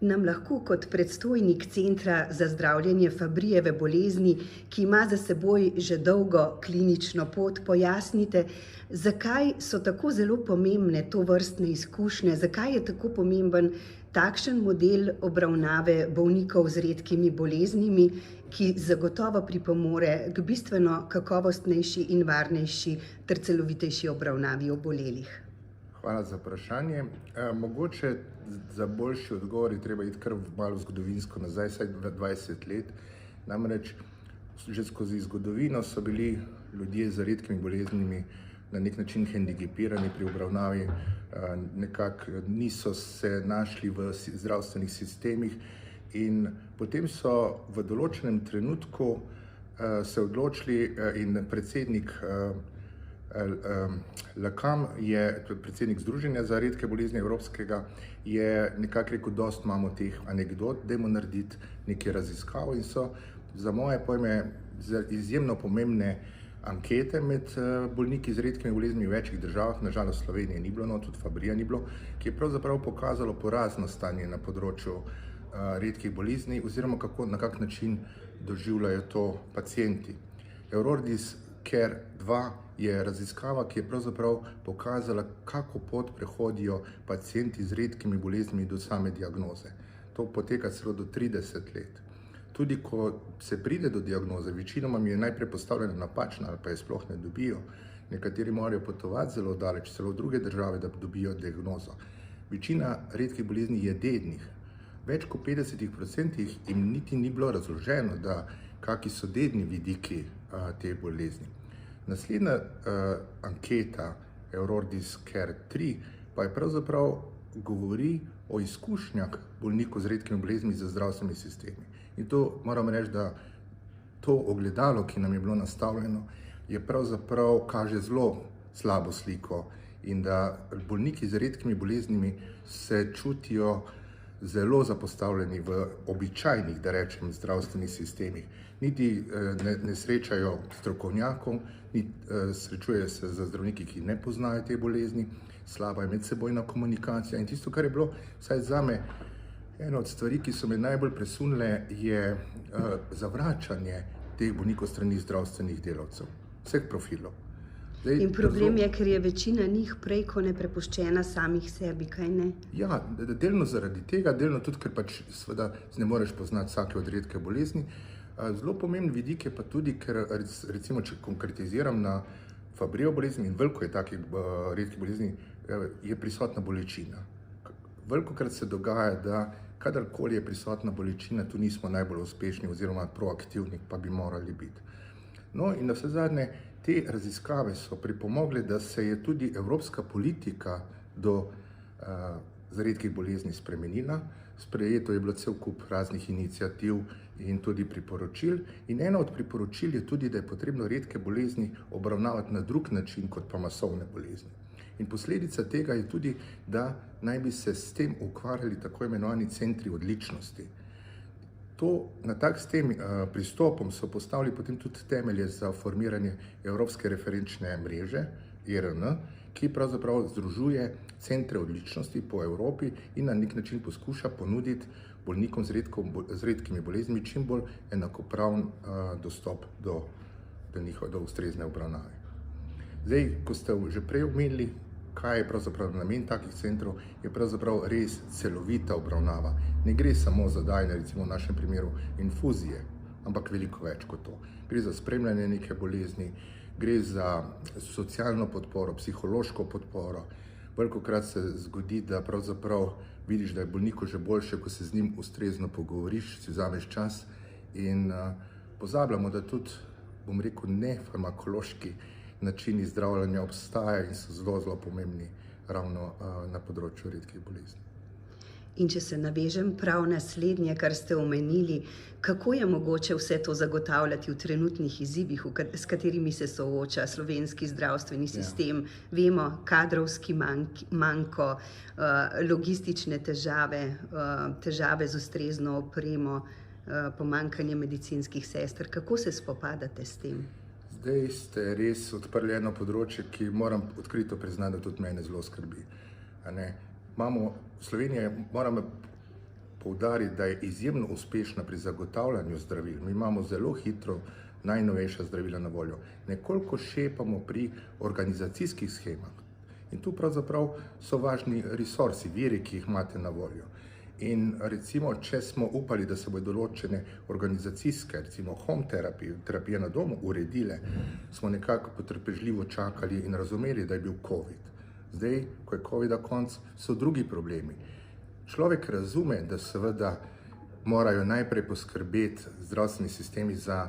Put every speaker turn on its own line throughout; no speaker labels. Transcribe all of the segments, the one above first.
Nam lahko kot predstojnik Centra za zdravljenje Fabrijeve bolezni, ki ima za seboj že dolgo klinično pot, pojasnite, zakaj so tako zelo pomembne tovrstne izkušnje, zakaj je tako pomemben takšen model obravnave bolnikov z redkimi boleznimi, ki zagotovo pripomore k bistveno kakovostnejši in varnejši ter celovitejši obravnavi obolelih.
Hvala za vprašanje. Mogoče za boljši odgovor je treba iti kar malo zgodovinsko nazaj, vsaj 20 let. Namreč že skozi zgodovino so bili ljudje z redkimi boleznimi na nek način hendikepirani pri obravnavi, nekako niso se našli v zdravstvenih sistemih in potem so v določenem trenutku se odločili in predsednik Lakam je predsednik Združenja za redke bolezni evropskega, je nekako rekel, dosti imamo teh anekdot, dajmo narediti nekaj raziskav in so za moje pojme izjemno pomembne ankete med bolniki z redkimi boleznimi v večjih državah, nažalost Slovenije ni bilo, no, tudi Fabrija ni bilo, ki je pravzaprav pokazalo porazno stanje na področju redkih bolezni oziroma na kak način doživljajo to pacienti. Eurordis Care 2 je raziskava, ki je pravzaprav pokazala, kako pot prehodijo pacienti z redkimi boleznimi do same diagnoze. To poteka celo do 30 let. Tudi ko se pride do diagnoze, večinoma mi je najprej postavljena napačna ali pa je sploh ne dobijo. Nekateri morajo potovati zelo daleč, celo v druge države, da dobijo diagnozo. Večina redkih bolezni je dednih. Več kot 50% jim niti ni bilo razloženo, da kakšni so dedni vidiki te bolezni. Naslednja anketa Eurordis Care 3 pa je pravzaprav govori o izkušnjah bolnikov z redkimi boleznimi za zdravstveni sistemi. In to moram reči, da to ogledalo, ki nam je bilo nastavljeno, je pravzaprav kaže zelo slabo sliko in da bolniki z redkimi boleznimi se čutijo zelo zapostavljeni v običajnih, da rečem, zdravstvenih sistemih. Niti ne srečajo strokovnjakov, srečujejo se z zdravniki, ki ne poznajo te bolezni, slaba je medsebojna komunikacija in tisto, kar je bilo, vsaj zame, ena od stvari, ki so me najbolj presunile, je zavračanje teh bolnikov strani zdravstvenih delavcev, vseh profilov.
In problem je, ker je večina njih prej ko ne prepuščena samih sebi, kaj ne?
Ja, delno zaradi tega, delno tudi, ker pač seveda ne moreš poznati vsake od redke bolezni. Zelo pomemben vidik je pa tudi, ker recimo, če konkretiziram na Fabrijevo bolezni in veliko je takih redkih bolezni, je prisotna bolečina. Velikokrat se dogaja, da kadarkoli je prisotna bolečina, tu nismo najbolj uspešni oziroma proaktivni, pa bi morali biti. No in navsezadnje, te raziskave so pripomogle, da se je tudi evropska politika do redkih bolezni spremenila. Sprejeto je bilo cel kup raznih iniciativ in tudi priporočil. In eno od priporočil je tudi, da je potrebno redke bolezni obravnavati na drug način kot pa masovne bolezni. In posledica tega je tudi, da naj bi se s tem ukvarjali tako imenovani centri odličnosti. S tem pristopom so postavili potem tudi temelje za formiranje Evropske referenčne mreže, ERN, ki pravzaprav združuje centre odličnosti po Evropi in na nek način poskuša ponuditi bolnikom z redkimi boleznimi čim bolj enakopraven dostop do ustrezne obravnave. Zdaj, ko ste že prej omenili, kaj je pravzaprav namen takih centrov, je pravzaprav res celovita obravnava. Ne gre samo za dajanje, recimo v našem primeru, infuzije, ampak veliko več kot to. Gre za spremljanje neke bolezni, gre za socialno podporo, psihološko podporo. Velikokrat se zgodi, da pravzaprav vidiš, da je bolniku že boljše, ko se z njim ustrezno pogovoriš, si vzameš čas in pozabljamo, da tudi, bom rekel, nefarmakološki načini zdravljenja obstajajo in so zelo, zelo pomembni ravno na področju redkih bolezni.
In če se navežem prav naslednje, kar ste omenili, kako je mogoče vse to zagotavljati v trenutnih izzivih, s katerimi se sooča slovenski zdravstveni sistem? Vemo, kadrovski manko, logistične težave, težave z ustrezno opremo, pomanjkanje medicinskih sester. Kako se spopadate s tem?
Zdaj ste res odprli eno področje, ki moram odkrito priznati, da tudi mene zelo skrbi. Slovenija, moram poudariti, da je izjemno uspešna pri zagotavljanju zdravil. Mi imamo zelo hitro najnovejša zdravila na voljo. Nekoliko šepamo pri organizacijskih shemah. In tu pravzaprav so važni resursi, viri, ki jih imate na voljo. In recimo, če smo upali, da se bodo določene organizacijske, recimo home terapije, terapije na domu uredile, smo nekako potrpežljivo čakali in razumeli, da je bil COVID. Zdaj, ko je COVID-a konc, so drugi problemi. Človek razume, da seveda morajo najprej poskrbeti zdravstveni sistemi za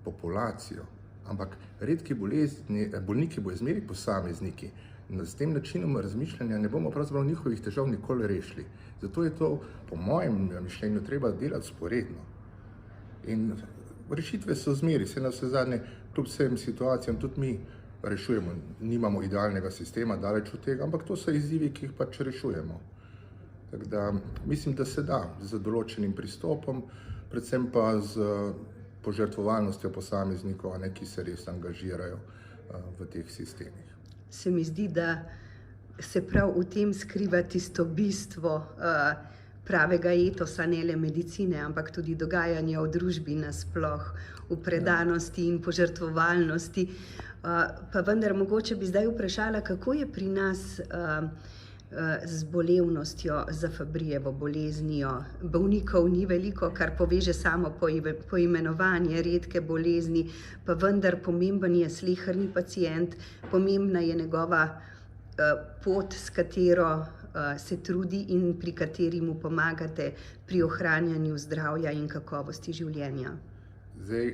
populacijo, ampak redki bolniki bodo zmeraj posamezniki. S tem načinom razmišljanja ne bomo pravzaprav njihovih težav nikoli rešili. Zato je to, po mojem mišljenju, treba delati sporedno. In rešitve so zmeri, se na vse zadnje, kljub vsem situacijam, tudi mi rešujemo. Nimamo idealnega sistema, daleč od tega, ampak to so izzivi, ki jih pač rešujemo. Tako da mislim, da se da z določenim pristopom, predvsem pa z požrtvovalnostjo posameznikov, ki se res angažirajo v teh sistemih.
Se mi zdi, da se prav v tem skriva tisto bistvo pravega etosa, ne le medicine, ampak tudi dogajanja v družbi nasploh, v predanosti in požrtvovalnosti. Pa vendar mogoče bi zdaj vprašala, kako je pri nas z bolevnostjo za Fabrijevo boleznijo. Bolnikov ni veliko, kar poveže samo poimenovanje redke bolezni, pa vendar pomemben je sleherni pacient, pomembna je njegova pot, s katero se trudi in pri kateri mu pomagate pri ohranjanju zdravja in kakovosti življenja.
Zdaj,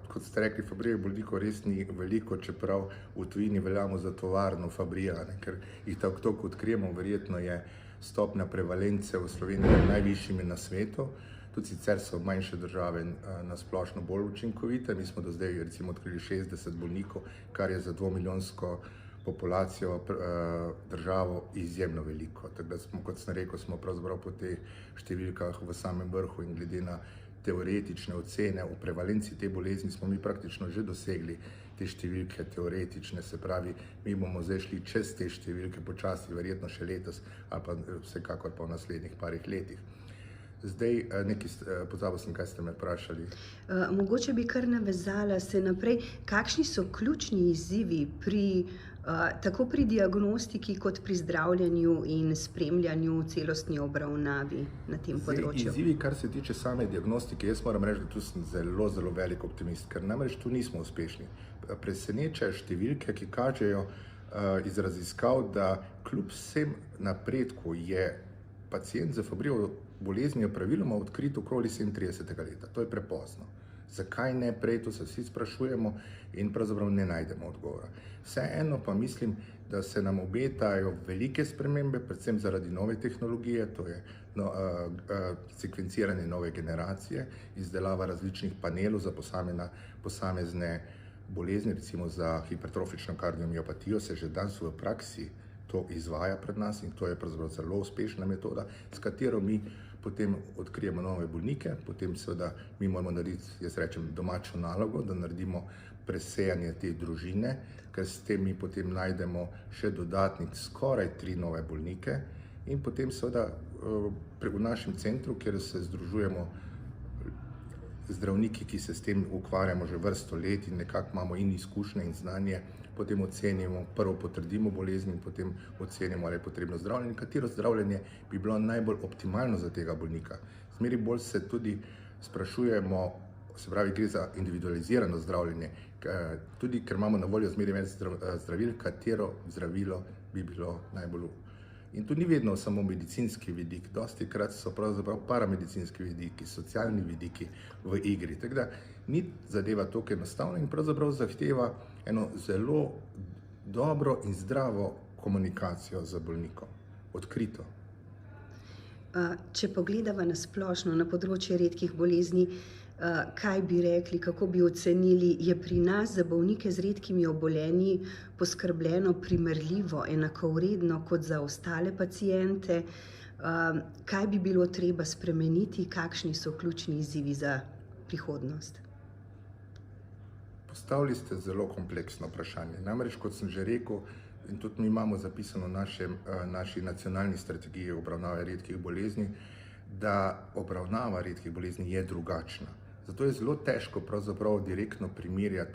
kot ste rekli, Fabrijevih bolnikov res ni veliko, čeprav v tujini veljamo za tovarno Fabrija, ker jih tako odkrijemo, verjetno je stopnja prevalence v Sloveniji najvišjimi na svetu. Tudi sicer so manjše države na splošno bolj učinkovite. Mi smo do zdaj recimo odkrili 60 bolnikov, kar je za 2-milijonsko populacijo državo izjemno veliko. Tako da smo, kot sem rekel, smo pravzaprav po teh številkah v samem vrhu in glede na teoretične ocene o prevalenci te bolezni smo mi praktično že dosegli te številke teoretične, se pravi, mi bomo zdaj šli čez te številke počasi, verjetno še letos ali pa vsekakor pa v naslednjih parih letih. Zdaj, pozabil sem, kaj ste me vprašali.
Mogoče bi kar navezala se naprej. Kakšni so ključni izzivi tako pri diagnostiki kot pri zdravljenju in spremljanju celostni obravnavi na tem področju?
Izzivi, kar se tiče same diagnostike, jaz moram reči, da tu sem zelo, zelo velik optimist, ker namreč tu nismo uspešni. Presenečajo številke, ki kažejo iz raziskav, da kljub vsem napredku je pacient z Fabrijevo boleznijo praviloma odkrit okoli 37. leta. To je prepozno. Zakaj ne prej, to se vsi sprašujemo in pravzaprav ne najdemo odgovora. Vseeno pa mislim, da se nam obetajo velike spremembe, predvsem zaradi nove tehnologije, to je sekvenciranje nove generacije, izdelava različnih panelov za posamezne bolezni, recimo za hipertrofično kardiomiopatijo se že danes v praksi to izvaja pred nas in to je pravzaprav zelo uspešna metoda, s katero mi potem odkrijemo nove bolnike, potem seveda mi moramo narediti, jaz rečem, domačo nalogo, da naredimo presejanje te družine, ker s tem mi potem najdemo še dodatnih skoraj 3 nove bolnike in potem seveda v našem centru, kjer se združujemo zdravniki, ki se s tem ukvarjamo že vrsto let in nekako imamo in izkušnje in znanje, potem ocenimo, prvo potrdimo bolezni in potem ocenimo, ali je potrebno zdravljenje, katero zdravljenje bi bilo najbolj optimalno za tega bolnika. Zmeraj bolj se tudi sprašujemo, se pravi, gre za individualizirano zdravljenje, tudi ker imamo na voljo zmeraj več zdravil, katero zdravilo bi bilo najbolj. In tu ni vedno samo medicinski vidik, dostikrat so pravzaprav paramedicinski vidiki, socialni vidiki v igri. Tako da ni zadeva toliko enostavna in pravzaprav zahteva eno zelo dobro in zdravo komunikacijo z bolnikom, odkrito.
Če pogledava na splošno na področje redkih bolezni, kaj bi rekli, kako bi ocenili, je pri nas za bolnike z redkimi obolenji poskrbljeno primerljivo, enakovredno kot za ostale paciente? Kaj bi bilo treba spremeniti, kakšni so ključni izzivi za prihodnost?
Postavili ste zelo kompleksno vprašanje. Namreč, kot sem že rekel, in tudi mi imamo zapisano v naši nacionalni strategiji obravnave redkih bolezni, da obravnava redkih bolezni je drugačna. Zato je zelo težko pravzaprav direktno primerjati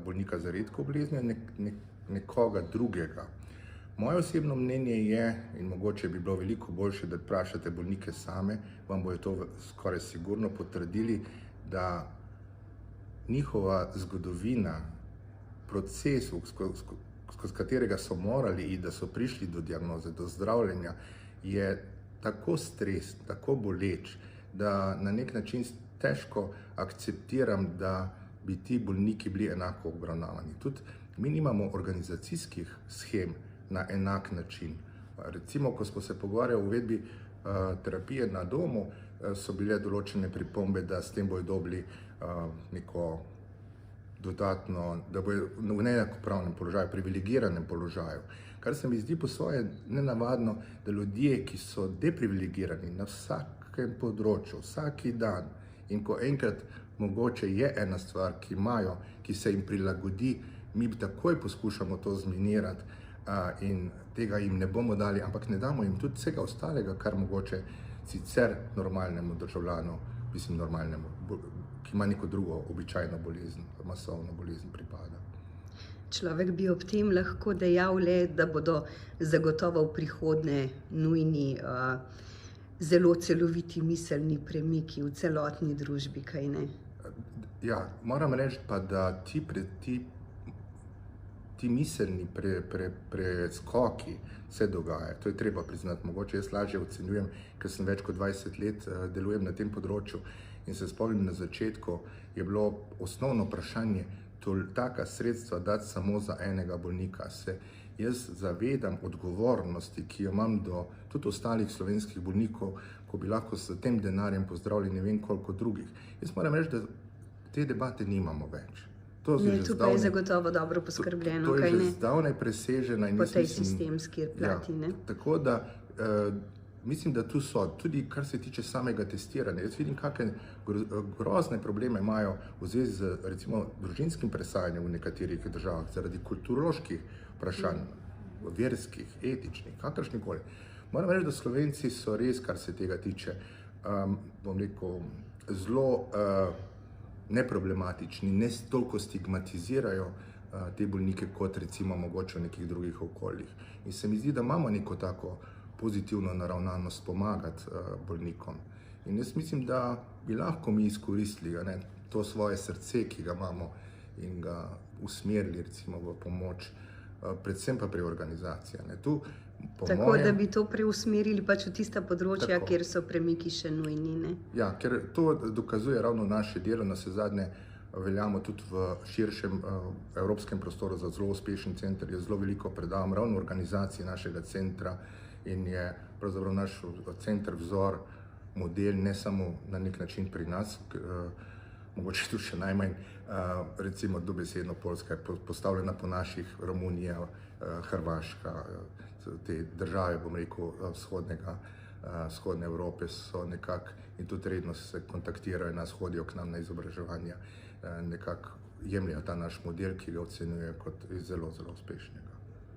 bolnika za redko boleznijo in nekoga drugega. Moje osebno mnenje je, in mogoče bi bilo veliko boljše, da vprašate bolnike same, vam bojo to skoraj sigurno potrdili, da njihova zgodovina, proces, skozi katerega so morali iti, da so prišli do diagnoze, do zdravljenja, je tako stres, tako boleč, da na nek način težko akceptiram, da bi ti bolniki bili enako obravnavani. Tudi mi nimamo organizacijskih shem na enak način. Recimo, ko smo se pogovarjali o uvedbi terapije na domu, so bile določene pripombe, da s tem bojo dobili neko dodatno, da bojo v neenakopravnem položaju, privilegiranem položaju. Kar se mi zdi po svoje nenavadno, da ljudje, ki so deprivilegirani na vsakem področju, vsaki dan, in ko enkrat mogoče je ena stvar, ki imajo, ki se jim prilagodi, mi takoj poskušamo to zminirati in tega jim ne bomo dali, ampak ne damo jim tudi vsega ostalega, kar mogoče sicer normalnemu državljanu, mislim normalnemu, ki ima neko drugo običajno bolezen, masovno bolezen pripada.
Človek bi ob tem lahko dejal le, da bodo zagotovo v prihodnje nujni zelo celoviti miselni premiki v celotni družbi, kaj ne?
Ja, moram reči pa, da ti miselni preskoki se dogajajo. To je treba priznati. Mogoče jaz lažje ocenjujem, ker sem več kot 20 let delujem na tem področju in se spomnim, na začetku je bilo osnovno vprašanje, taka sredstva dati samo za enega bolnika. Se jaz zavedam odgovornosti, ki jo imam do tudi ostalih slovenskih bolnikov, ko bi lahko s tem denarjem pozdravili ne vem koliko drugih. Jaz moram reči, da te debate nimamo več.
Tukaj je zagotovo dobro poskrbljeno,
kaj ne? To je že
ne?
zdavnaj presežena in
Po tej sistemski plati, ne?
Tako da mislim, da tu so, tudi kar se tiče samega testiranja. Jaz vidim, kakšne grozne probleme imajo v zvezi z recimo družinskim presajanjem v nekaterih državah zaradi kulturoloških vprašanj, verskih, etičnih, kakršnikoli. Moram reči, da Slovenci so res, kar se tega tiče, bom rekel, zelo neproblematični, ne toliko stigmatizirajo te bolnike kot recimo mogoče v nekih drugih okoljih. In se mi zdi, da imamo neko tako pozitivno naravnanost pomagati bolnikom. In jaz mislim, da bi lahko mi izkoristili to svoje srce, ki ga imamo, in ga usmerili recimo v pomoč, predvsem pa pri organizaciji.
Tako, da bi to preusmerili pač v tista področja, kjer so premiki še nujni, ne?
Ja, ker to dokazuje ravno naše delo, navsezadnje veljamo tudi v širšem evropskem prostoru za zelo uspešen center, je zelo veliko predavam ravno organizaciji našega centra in je pravzaprav naš center vzor, model, ne samo na nek način pri nas, mogoče tudi še najmanj, recimo dobesedno Poljska je postavljena po naših, Romunija, Hrvaška, te države, bom rekel, vzhodne Evrope so nekako, in tudi redno se kontaktirajo nas, hodijo k nam na izobraževanja, nekako jemljajo ta naš model, ki ga ocenjuje kot zelo, zelo uspešnega.